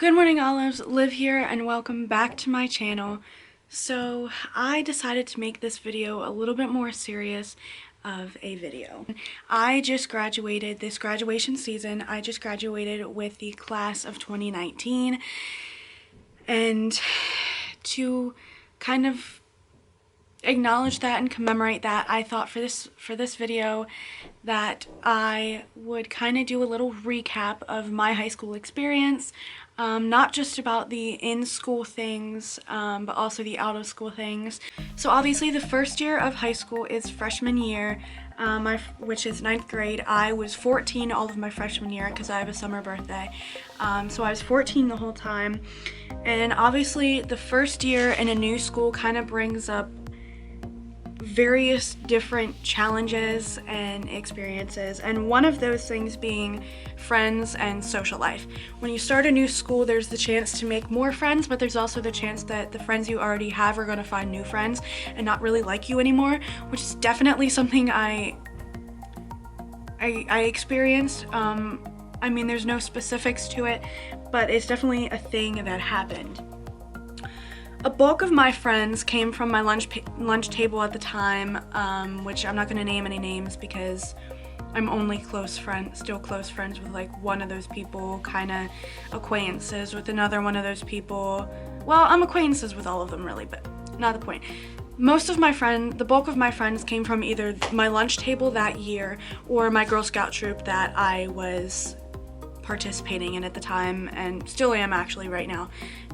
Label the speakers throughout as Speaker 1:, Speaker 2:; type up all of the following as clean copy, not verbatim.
Speaker 1: Good morning, Olives. Liv here and welcome back to my channel. So I decided to make this video a little bit more serious of a video. I just graduated this graduation season. I just graduated with the class of 2019, and to kind of acknowledge that and commemorate that, I thought for this video that I would kind of do a little recap of my high school experience, not just about the in-school things, but also the out-of-school things. So obviously the first year of high school is freshman year, which is 9th grade. I was 14 all of my freshman year because I have a summer birthday. So I was 14 the whole time. And obviously the first year in a new school kind of brings up various different challenges and experiences, and one of those things being friends and social life. When you start a new school, there's the chance to make more friends, but there's also the chance that the friends you already have are going to find new friends and not really like you anymore, which is definitely something I experienced. I mean, there's no specifics to it, but it's definitely a thing that happened. A bulk of my friends came from my lunch table at the time, which I'm not going to name any names because I'm only still close friends with like one of those people, kind of acquaintances with another one of those people. Well, I'm acquaintances with all of them really, but not the point. The bulk of my friends came from either my lunch table that year or my Girl Scout troop that I was participating in at the time, and still am actually right now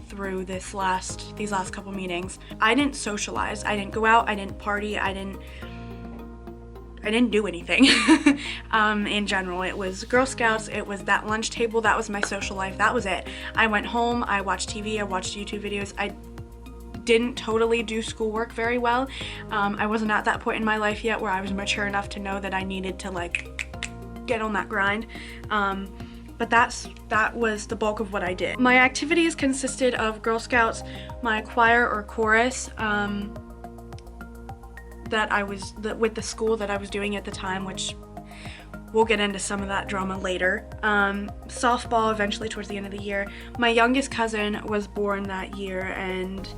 Speaker 1: through these last couple meetings. I didn't socialize, I didn't go out, I didn't party, I didn't do anything. In general, it was Girl Scouts, it was that lunch table, that was my social life, that was it. I went home, I watched TV, I watched YouTube videos. I didn't totally do schoolwork very well. I wasn't at that point in my life yet where I was mature enough to know that I needed to like get on that grind. But that was the bulk of what I did. My activities consisted of Girl Scouts, my choir or chorus with the school that I was doing at the time, which we'll get into some of that drama later. Softball eventually towards the end of the year. My youngest cousin was born that year, and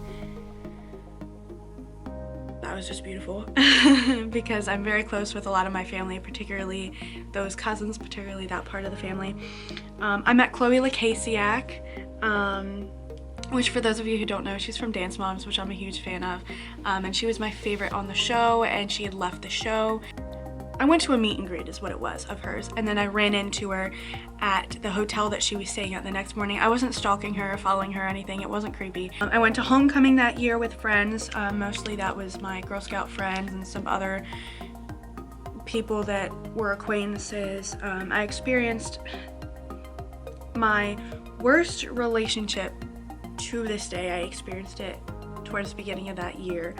Speaker 1: that was just beautiful because I'm very close with a lot of my family, particularly those cousins, particularly that part of the family. I met Chloe Lacasiak, which for those of you who don't know, she's from Dance Moms, which I'm a huge fan of, and she was my favorite on the show, and she had left the show. I went to a meet and greet is what it was of hers, and then I ran into her at the hotel that she was staying at the next morning. I wasn't stalking her or following her or anything, it wasn't creepy. I went to homecoming that year with friends, mostly that was my Girl Scout friends and some other people that were acquaintances. I experienced my worst relationship to this day. I experienced it towards the beginning of that year.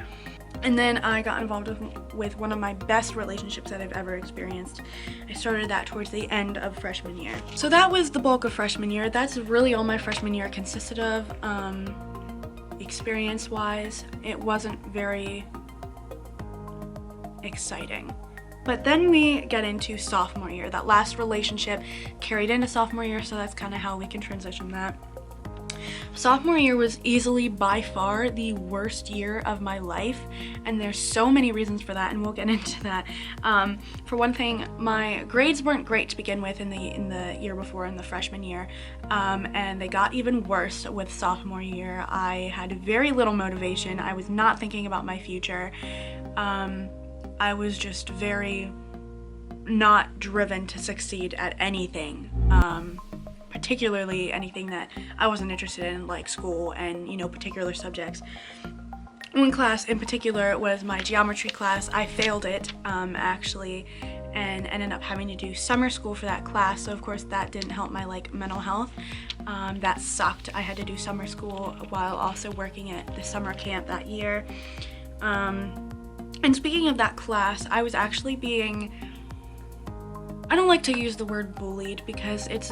Speaker 1: And then I got involved with one of my best relationships that I've ever experienced. I started that towards the end of freshman year. So that was the bulk of freshman year. That's really all my freshman year consisted of. Experience-wise, it wasn't very exciting. But then we get into sophomore year. That last relationship carried into sophomore year, so that's kind of how we can transition that. Sophomore year was easily by far the worst year of my life, and there's so many reasons for that, and we'll get into that. For one thing, my grades weren't great to begin with in the year before, in the freshman year, and they got even worse with sophomore year. I had very little motivation. I was not thinking about my future. I was just very not driven to succeed at anything. Particularly anything that I wasn't interested in, like school and, particular subjects. One class in particular was my geometry class. I failed it, actually, and ended up having to do summer school for that class, so of course that didn't help my, mental health. That sucked. I had to do summer school while also working at the summer camp that year. And speaking of that class, I was actually I don't like to use the word bullied because it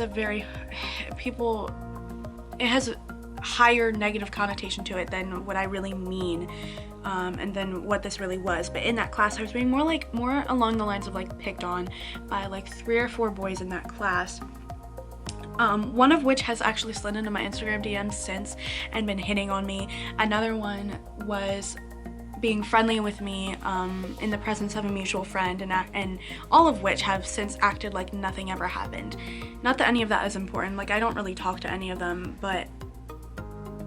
Speaker 1: has a higher negative connotation to it than what I really mean, and then what this really was. But in that class, I was being more along the lines of picked on by 3 or 4 boys in that class. One of which has actually slid into my Instagram DMs since and been hitting on me. Another one was being friendly with me in the presence of a mutual friend, and all of which have since acted like nothing ever happened. Not that any of that is important, like I don't really talk to any of them, but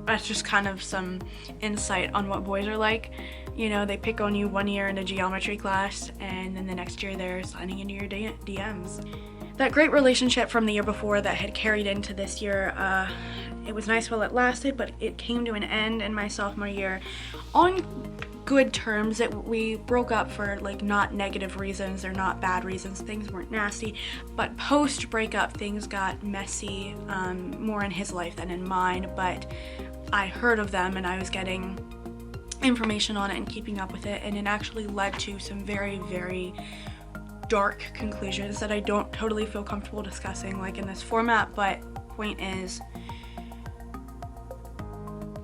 Speaker 1: that's just kind of some insight on what boys are like. You know, they pick on you one year in a geometry class, and then the next year they're sliding into your DMs. That great relationship from the year before that had carried into this year, it was nice while it lasted, but it came to an end in my sophomore year on good terms. We broke up for like not negative reasons or not bad reasons. Things weren't nasty, but post breakup things got messy, more in his life than in mine, but I heard of them and I was getting information on it and keeping up with it, and it actually led to some very, very dark conclusions that I don't totally feel comfortable discussing like in this format, but point is,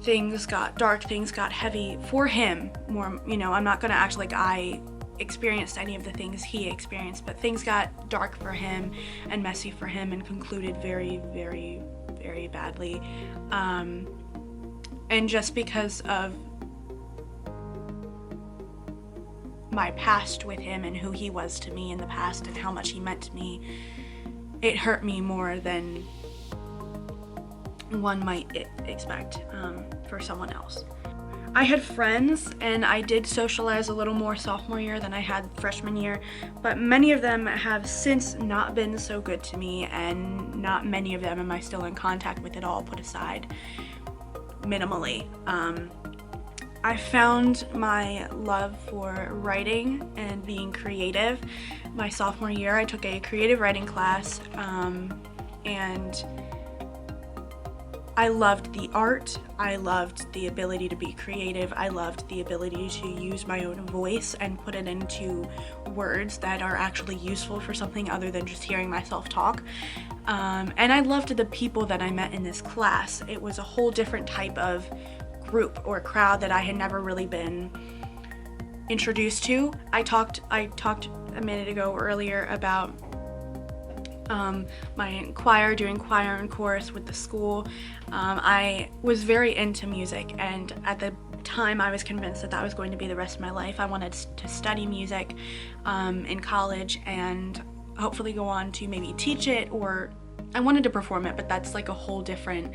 Speaker 1: things got dark, things got heavy for him more. You know, I'm not gonna act like I experienced any of the things he experienced, but things got dark for him and messy for him and concluded very, very, very badly. And just because of my past with him and who he was to me in the past and how much he meant to me, it hurt me more than one might expect for someone else. I had friends and I did socialize a little more sophomore year than I had freshman year, but many of them have since not been so good to me, and not many of them am I still in contact with at all, put aside minimally. I found my love for writing and being creative my sophomore year. I took a creative writing class, and I loved the art. I loved the ability to be creative. I loved the ability to use my own voice and put it into words that are actually useful for something other than just hearing myself talk. And I loved the people that I met in this class. It was a whole different type of group or crowd that I had never really been introduced to. I talked a minute ago earlier about my choir, doing choir and chorus with the school. I was very into music, and at the time I was convinced that that was going to be the rest of my life. I wanted to study music in college and hopefully go on to maybe teach it, or I wanted to perform it, but that's like a whole different,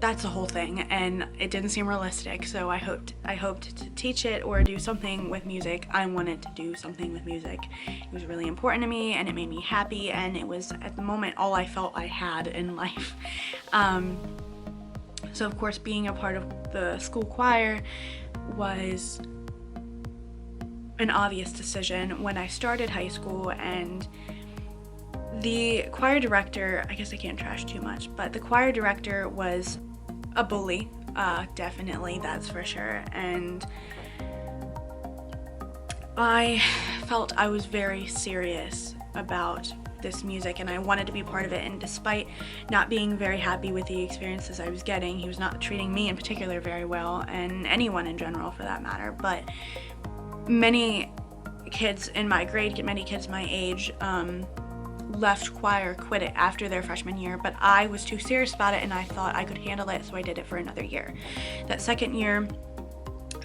Speaker 1: that's a whole thing, and it didn't seem realistic. So I hoped to teach it or do something with music. I wanted to do something with music. It was really important to me, and it made me happy, and it was at the moment all I felt I had in life. So of course, being a part of the school choir was an obvious decision when I started high school, and the choir director, I guess I can't trash too much, but the choir director was a bully, definitely, that's for sure. And I felt I was very serious about this music and I wanted to be part of it, and despite not being very happy with the experiences I was getting, he was not treating me in particular very well, and anyone in general for that matter, but many kids in my grade, many kids my age, left choir, quit it after their freshman year, but I was too serious about it and I thought I could handle it, so I did it for another year. That second year,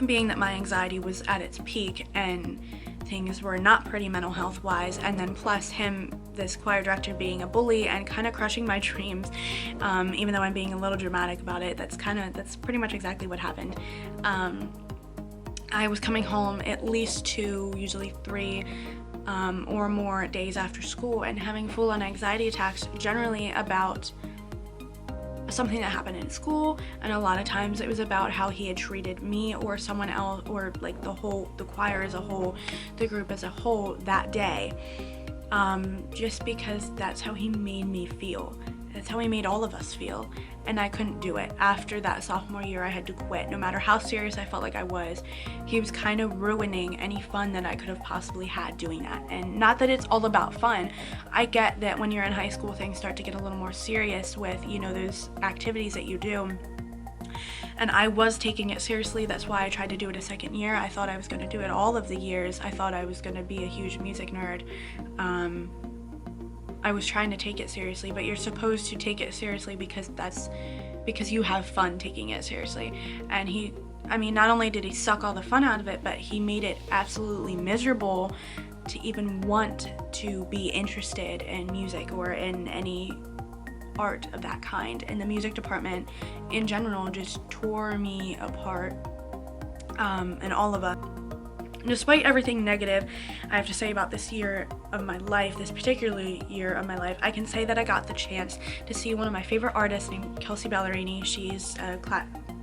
Speaker 1: being that my anxiety was at its peak and things were not pretty mental health wise, and then plus him, this choir director, being a bully and kind of crushing my dreams, even though I'm being a little dramatic about it, that's pretty much exactly what happened. I was coming home at least 2, usually 3 or more days after school and having full-on anxiety attacks, generally about something that happened in school, and a lot of times it was about how he had treated me or someone else, or like the choir as a whole, the group as a whole that day, just because that's how he made me feel. That's how he made all of us feel, and I couldn't do it. After that sophomore year, I had to quit. No matter how serious I felt like I was, he was kind of ruining any fun that I could have possibly had doing that. And not that it's all about fun. I get that when you're in high school, things start to get a little more serious with, you know, those activities that you do. And I was taking it seriously. That's why I tried to do it a second year. I thought I was going to do it all of the years. I thought I was going to be a huge music nerd. I was trying to take it seriously, but you're supposed to take it seriously because you have fun taking it seriously. And not only did he suck all the fun out of it, but he made it absolutely miserable to even want to be interested in music or in any art of that kind. And the music department in general just tore me apart, and all of us. Despite everything negative I have to say about this year of my life, this particular year of my life, I can say that I got the chance to see one of my favorite artists named Kelsey Ballerini. She's a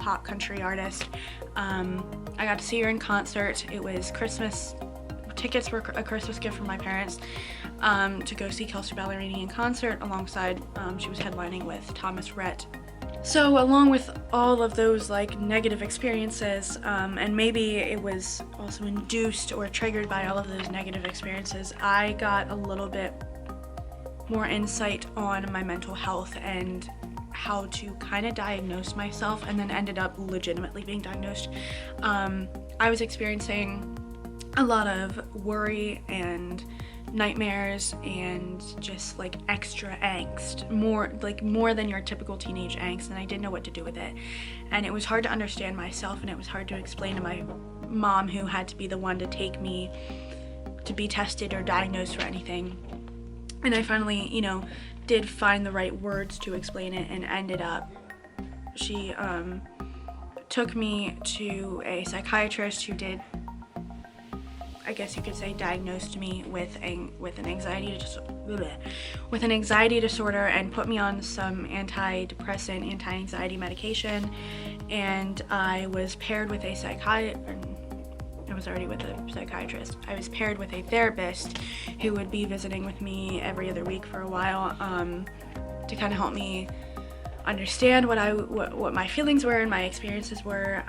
Speaker 1: pop country artist. I got to see her in concert. It was Christmas. Tickets were a Christmas gift from my parents, to go see Kelsey Ballerini in concert alongside, she was headlining with Thomas Rhett. So along with all of those like negative experiences, and maybe it was also induced or triggered by all of those negative experiences, I got a little bit more insight on my mental health and how to kind of diagnose myself, and then ended up legitimately being diagnosed. I was experiencing a lot of worry and nightmares and just like extra angst, more than your typical teenage angst, and I didn't know what to do with it. And it was hard to understand myself, and it was hard to explain to my mom, who had to be the one to take me to be tested or diagnosed for anything. And I finally, did find the right words to explain it, and ended up, she took me to a psychiatrist who did, I guess you could say, diagnosed me with an anxiety disorder, and put me on some antidepressant, anti-anxiety medication. And I was paired with a I was already with a psychiatrist. I was paired with a therapist who would be visiting with me every other week for a while, to kind of help me understand what my feelings were and my experiences were.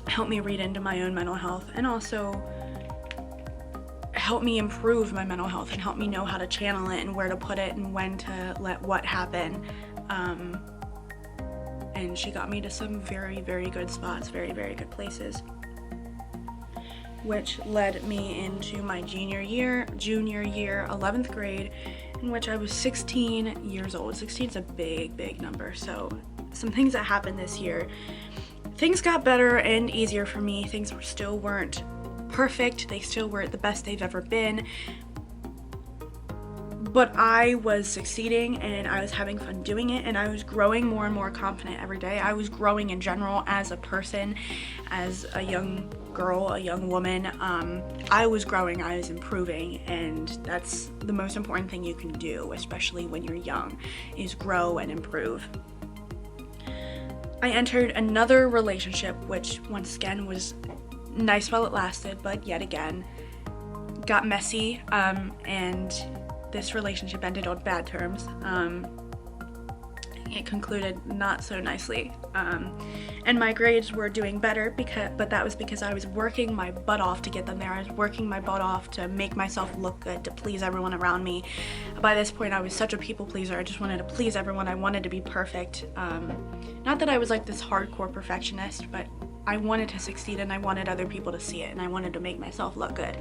Speaker 1: Help me read into my own mental health, and also help me improve my mental health, and help me know how to channel it and where to put it and when to let what happen. And she got me to some very, very good spots, very, very good places, which led me into my junior year, 11th grade, in which I was 16 years old. 16 is a big, big number. So some things that happened this year. Things got better and easier for me. Things still weren't perfect. They still weren't the best they've ever been. But I was succeeding, and I was having fun doing it, and I was growing more and more confident every day. I was growing in general as a person, as a young girl, a young woman. I was growing, I was improving, and that's the most important thing you can do, especially when you're young, is grow and improve. I entered another relationship, which once again was nice while it lasted, but yet again got messy, and this relationship ended on bad terms. It concluded not so nicely, and my grades were doing better, but that was because I was working my butt off to get them there. I was working my butt off to make myself look good, to please everyone around me. By this point, I was such a people pleaser. I just wanted to please everyone. I wanted to be perfect. Not that I was like this hardcore perfectionist, but I wanted to succeed, and I wanted other people to see it, and I wanted to make myself look good.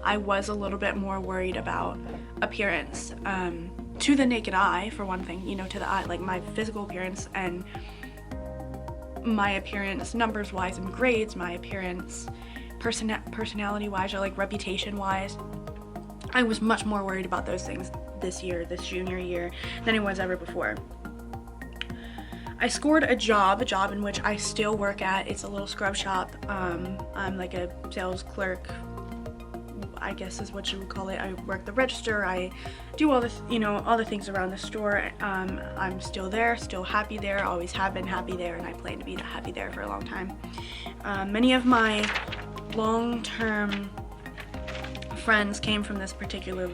Speaker 1: I was a little bit more worried about appearance, to the naked eye, for one thing, to the eye, like my physical appearance, and my appearance numbers wise and grades, my appearance personality wise, or like reputation wise. I was much more worried about those things this junior year, than I was ever before. I scored a job in which I still work at. It's a little scrub shop. I'm like a sales clerk, I guess is what you would call it. I work the register. I do all the things around the store. I'm still there, still happy there, always have been happy there, and I plan to be happy there for a long time. Many of my long-term friends came from this particular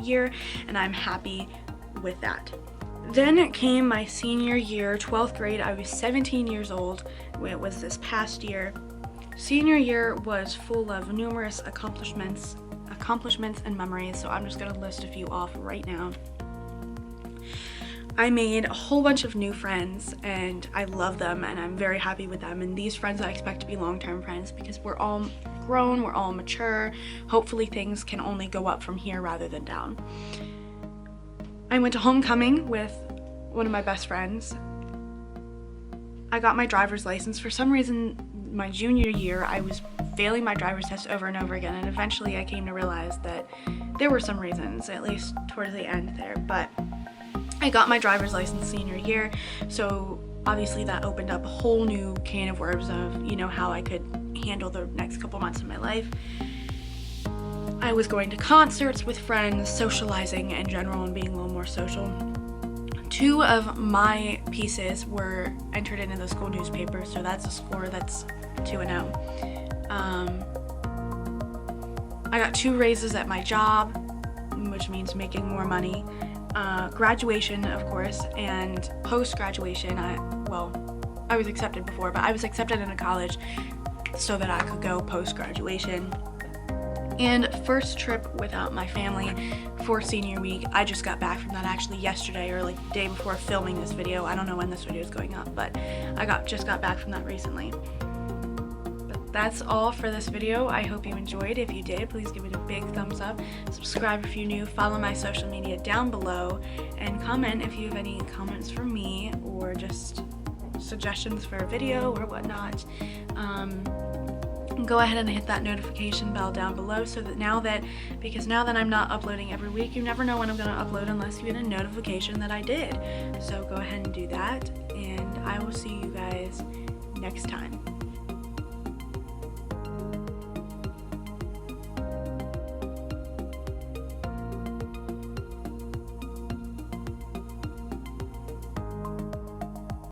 Speaker 1: year, and I'm happy with that. Then came my senior year, 12th grade. I was 17 years old. It was this past year. Senior year was full of numerous accomplishments and memories, so I'm just going to list a few off right now. I made a whole bunch of new friends, and I love them, and I'm very happy with them. And these friends I expect to be long-term friends, because we're all grown, we're all mature. Hopefully things can only go up from here rather than down. I went to homecoming with one of my best friends. I got my driver's license. For some reason, my junior year, I was failing my driver's test over and over again, and eventually I came to realize that there were some reasons, at least towards the end there, but I got my driver's license senior year, so obviously that opened up a whole new can of worms of, you know, how I could handle the next couple months of my life. I was going to concerts with friends, socializing in general and being a little more social. 2 of my pieces were entered into the school newspaper, so that's a score that's 2-0. I got 2 raises at my job, which means making more money. Graduation, of course, and post-graduation, I was accepted before, but I was accepted into college so that I could go post-graduation. And first trip without my family for senior week. I just got back from that actually yesterday, or like the day before filming this video. I don't know when this video is going up, but I just got back from that recently. But that's all for this video. I hope you enjoyed. If you did, please give it a big thumbs up. Subscribe if you're new. Follow my social media down below, and comment if you have any comments for me or just suggestions for a video or whatnot. Go ahead and hit that notification bell down below so that because now that I'm not uploading every week, you never know when I'm going to upload unless you get a notification that I did. So go ahead and do that, and I will see you guys next time.